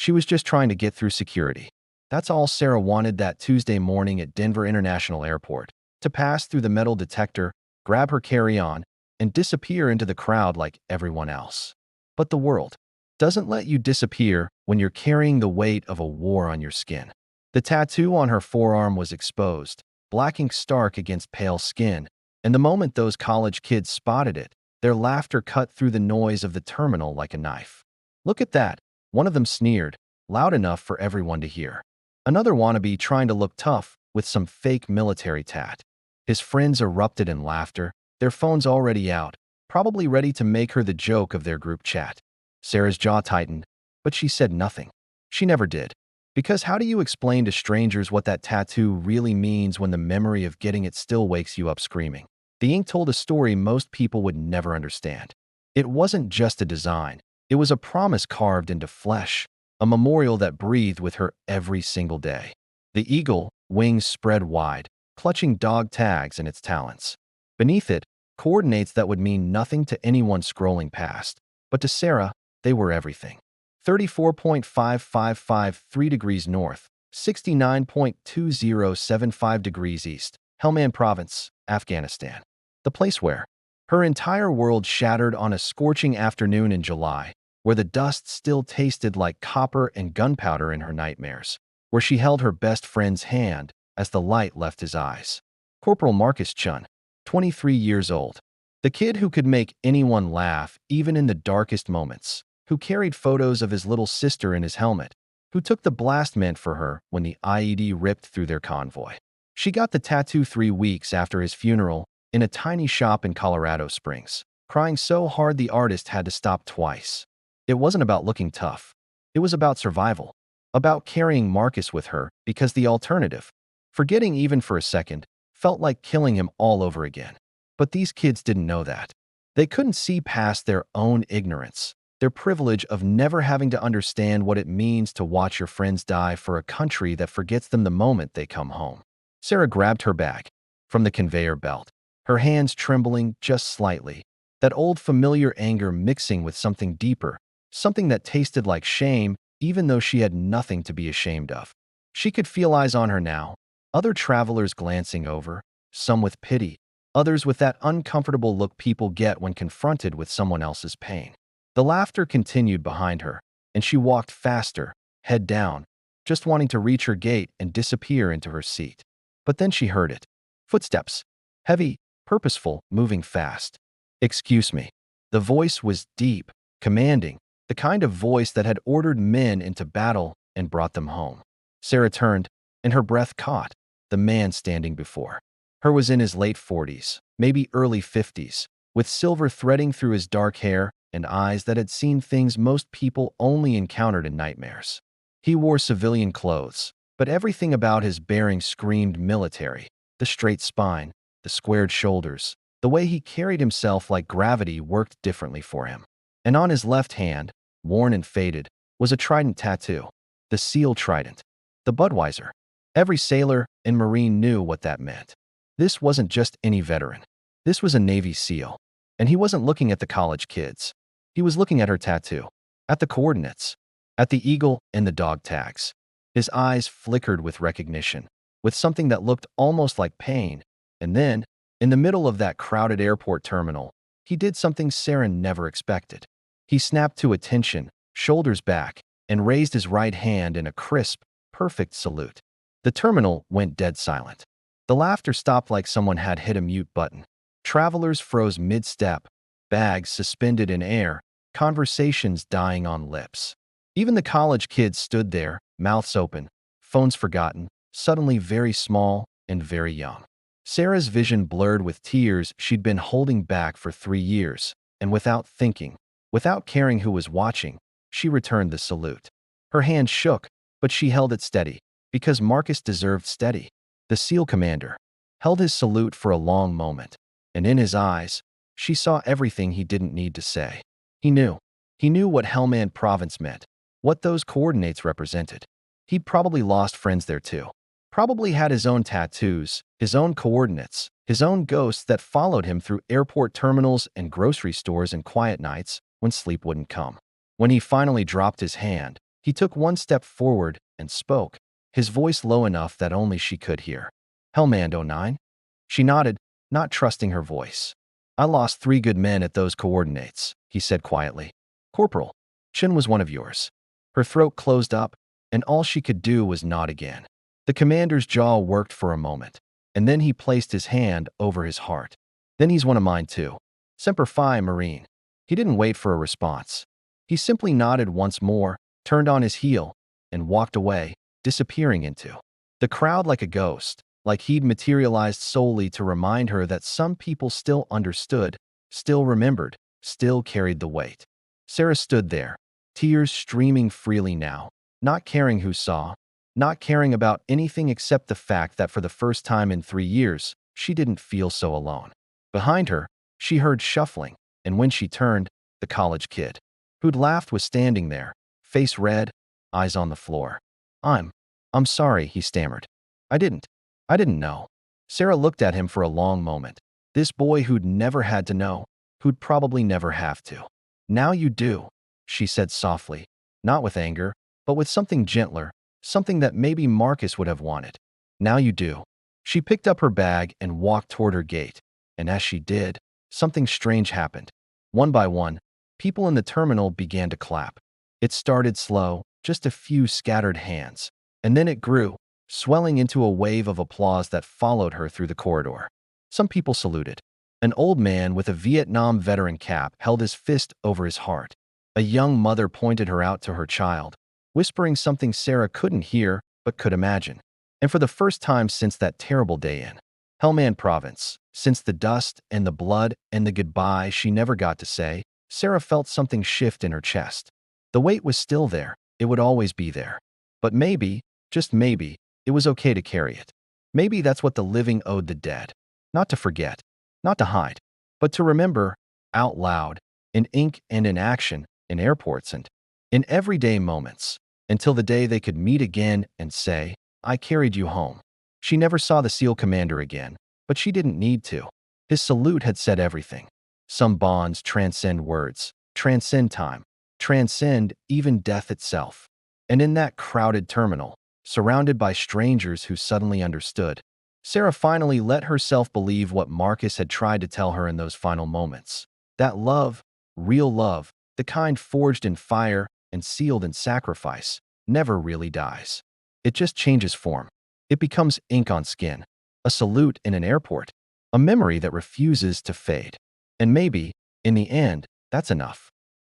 She was just trying to get through security. That's all Sarah wanted that Tuesday morning at Denver International Airport, to pass through the metal detector, grab her carry-on, and disappear into the crowd like everyone else. But the world doesn't let you disappear when you're carrying the weight of a war on your skin. The tattoo on her forearm was exposed, blacking stark against pale skin, and the moment those college kids spotted it, their laughter cut through the noise of the terminal like a knife. "Look at that," one of them sneered, loud enough for everyone to hear. Another wannabe trying to look tough with some fake military tat. His friends erupted in laughter, their phones already out, probably ready to make her the joke of their group chat. Sarah's jaw tightened, but she said nothing. She never did. Because how do you explain to strangers what that tattoo really means when the memory of getting it still wakes you up screaming? The ink told a story most people would never understand. It wasn't just a design. It was a promise carved into flesh, a memorial that breathed with her every single day. The eagle, wings spread wide, clutching dog tags in its talons. Beneath it, coordinates that would mean nothing to anyone scrolling past, but to Sarah, they were everything. 34.5553 degrees north, 69.2075 degrees east, Helmand Province, Afghanistan. The place where her entire world shattered on a scorching afternoon in July, where the dust still tasted like copper and gunpowder in her nightmares, where she held her best friend's hand as the light left his eyes. Corporal Marcus Chun, 23 years old. The kid who could make anyone laugh even in the darkest moments, who carried photos of his little sister in his helmet, who took the blast meant for her when the IED ripped through their convoy. She got the tattoo 3 weeks after his funeral in a tiny shop in Colorado Springs, crying so hard the artist had to stop twice. It wasn't about looking tough. It was about survival, about carrying Marcus with her because the alternative, forgetting even for a second, felt like killing him all over again. But these kids didn't know that. They couldn't see past their own ignorance, their privilege of never having to understand what it means to watch your friends die for a country that forgets them the moment they come home. Sarah grabbed her bag from the conveyor belt, her hands trembling just slightly, that old familiar anger mixing with something deeper, something that tasted like shame even though she had nothing to be ashamed of. She could feel eyes on her now, other travelers glancing over, some with pity, others with that uncomfortable look people get when confronted with someone else's pain. The laughter continued behind her, and she walked faster, head down, just wanting to reach her gate and disappear into her seat. But then she heard it. Footsteps. Heavy, purposeful, moving fast. "Excuse me." The voice was deep, commanding, the kind of voice that had ordered men into battle and brought them home. Sarah turned, and her breath caught. The man standing before her was in his late 40s, maybe early 50s, with silver threading through his dark hair and eyes that had seen things most people only encountered in nightmares. He wore civilian clothes, but everything about his bearing screamed military. The straight spine, the squared shoulders, the way he carried himself like gravity worked differently for him. And on his left hand, worn and faded, was a trident tattoo. The SEAL trident. The Budweiser. Every sailor and Marine knew what that meant. This wasn't just any veteran. This was a Navy SEAL. And he wasn't looking at the college kids. He was looking at her tattoo, at the coordinates, at the eagle and the dog tags. His eyes flickered with recognition, with something that looked almost like pain. And then, in the middle of that crowded airport terminal, he did something Sarah never expected. He snapped to attention, shoulders back, and raised his right hand in a crisp, perfect salute. The terminal went dead silent. The laughter stopped like someone had hit a mute button. Travelers froze mid-step, bags suspended in air, conversations dying on lips. Even the college kids stood there, mouths open, phones forgotten, suddenly very small and very young. Sarah's vision blurred with tears she'd been holding back for 3 years, and without thinking, without caring who was watching, she returned the salute. Her hand shook, but she held it steady, because Marcus deserved steady. The SEAL commander held his salute for a long moment, and in his eyes, she saw everything he didn't need to say. He knew. He knew what Helmand Province meant, what those coordinates represented. He'd probably lost friends there too. Probably had his own tattoos, his own coordinates, his own ghosts that followed him through airport terminals and grocery stores and quiet nights when sleep wouldn't come. When he finally dropped his hand, He took one step forward and spoke, his voice low enough that only she could hear. Hellman 09? She nodded, not trusting her voice. I lost 3 good men at those coordinates, he said quietly. Corporal, Chen was one of yours. Her throat closed up, and all she could do was nod again. The commander's jaw worked for a moment, and then he placed his hand over his heart. Then he's one of mine too. Semper Fi, Marine. He didn't wait for a response. He simply nodded once more, turned on his heel, and walked away, disappearing into the crowd like a ghost, like he'd materialized solely to remind her that some people still understood, still remembered, still carried the weight. Sarah stood there, tears streaming freely now, not caring who saw, not caring about anything except the fact that for the first time in 3 years, she didn't feel so alone. Behind her, she heard shuffling, and when she turned, the college kid, who'd laughed, was standing there, face red, eyes on the floor. I'm sorry, he stammered. I didn't know. Sarah looked at him for a long moment. This boy who'd never had to know, who'd probably never have to. Now you do, she said softly, not with anger, but with something gentler, something that maybe Marcus would have wanted. Now you do. She picked up her bag and walked toward her gate, and as she did, something strange happened. One by one, people in the terminal began to clap. It started slow, just a few scattered hands, and then it grew, swelling into a wave of applause that followed her through the corridor. Some people saluted. An old man with a Vietnam veteran cap held his fist over his heart. A young mother pointed her out to her child, whispering something Sarah couldn't hear but could imagine. And for the first time since that terrible day in Helmand Province, since the dust and the blood and the goodbye she never got to say, Sarah felt something shift in her chest. The weight was still there, it would always be there. But maybe, just maybe, it was okay to carry it. Maybe that's what the living owed the dead. Not to forget, not to hide, but to remember, out loud, in ink and in action, in airports and in everyday moments, until the day they could meet again and say, I carried you home. She never saw the SEAL commander again, but she didn't need to. His salute had said everything. Some bonds transcend words, transcend time, transcend even death itself. And in that crowded terminal, surrounded by strangers who suddenly understood, Sarah finally let herself believe what Marcus had tried to tell her in those final moments. That love, real love, the kind forged in fire and sealed in sacrifice, never really dies. It just changes form. It becomes ink on skin, a salute in an airport, a memory that refuses to fade. And maybe, in the end, that's enough.